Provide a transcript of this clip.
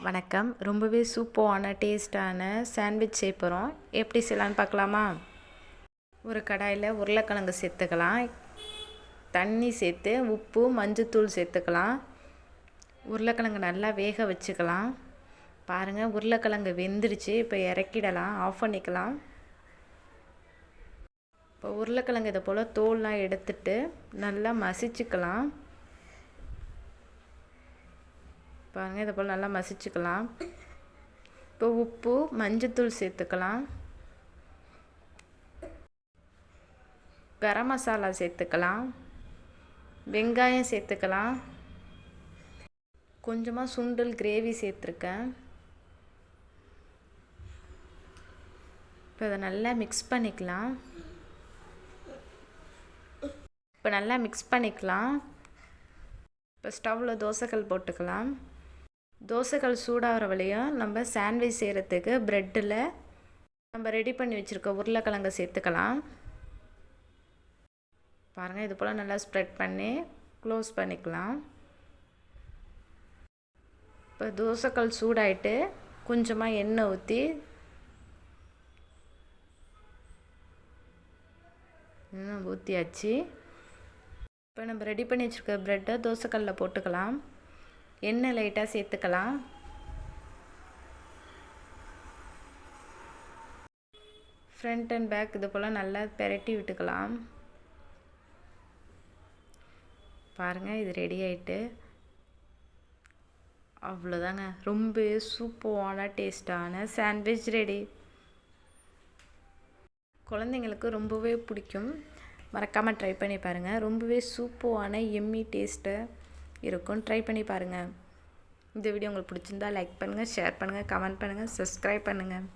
வணக்கம். ரொம்பவே சூப்பரான டேஸ்ட்டான சாண்ட்விச் செய்ய போகிறோம். எப்படி செய்யலான்னு பார்க்கலாமா? ஒரு கடாயில் உருளைக்கிழங்கு சேர்த்துக்கலாம். தண்ணி சேர்த்து உப்பு மஞ்சத்தூள் சேர்த்துக்கலாம். உருளைக்கிழங்கு நல்லா வேக வச்சுக்கலாம். பாருங்கள், உருளைக்கிழங்கு வெந்துருச்சு. இப்போ இறக்கிடலாம், ஆஃப் பண்ணிக்கலாம். இப்போ உருளைக்கிழங்கு இதை போல் தோல்லாம் எடுத்துட்டு நல்லா மசிச்சுக்கலாம். பாருங்கள், இதை போல் நல்லா மசிச்சுக்கலாம். இப்போ உப்பு மஞ்சத்தூள் சேர்த்துக்கலாம். கரம் மசாலா சேர்த்துக்கலாம். வெங்காயம் சேர்த்துக்கலாம். கொஞ்சமாக சுண்டல் கிரேவி சேர்த்துருக்கேன். இப்போ இதை நல்லா மிக்ஸ் பண்ணிக்கலாம். இப்போ ஸ்டவ்வில் தோசைக்கல் போட்டுக்கலாம். தோசைக்கல் சூடாகிற வழியும் நம்ம சாண்ட்விச் செய்கிறதுக்கு ப்ரெட்டில் நம்ம ரெடி பண்ணி வச்சுருக்க உருளைக்கிழங்கை சேர்த்துக்கலாம். பாருங்கள், இது போல் நல்லா ஸ்ப்ரெட் பண்ணி க்ளோஸ் பண்ணிக்கலாம். இப்போ தோசைக்கல் சூடாயிட்டு கொஞ்சமாக எண்ணெய் ஊற்றியாச்சு. இப்போ நம்ம ரெடி பண்ணி வச்சுருக்க ப்ரெட்டை தோசைக்கல்லில் போட்டுக்கலாம். எண்ணெய் லைட்டாக சேர்த்துக்கலாம். ஃப்ரண்ட் அண்ட் பேக் இது போல் நல்லா பெரட்டி விட்டுக்கலாம். பாருங்கள், இது ரெடி ஆகிட்டு அவ்வளோதாங்க. ரொம்ப சூப்பரான டேஸ்டான சாண்ட்விச் ரெடி. குழந்தைங்களுக்கு ரொம்பவே பிடிக்கும். மறக்காமல் ட்ரை பண்ணி பாருங்கள். ரொம்பவே சூப்பரான எம்மி டேஸ்ட்டு இருக்கும். ட்ரை பண்ணி பாருங்கள். இந்த வீடியோ உங்களுக்கு பிடிச்சிருந்தா லைக் பண்ணுங்கள், ஷேர் பண்ணுங்கள், கமெண்ட் பண்ணுங்கள், சப்ஸ்கிரைப் பண்ணுங்கள்.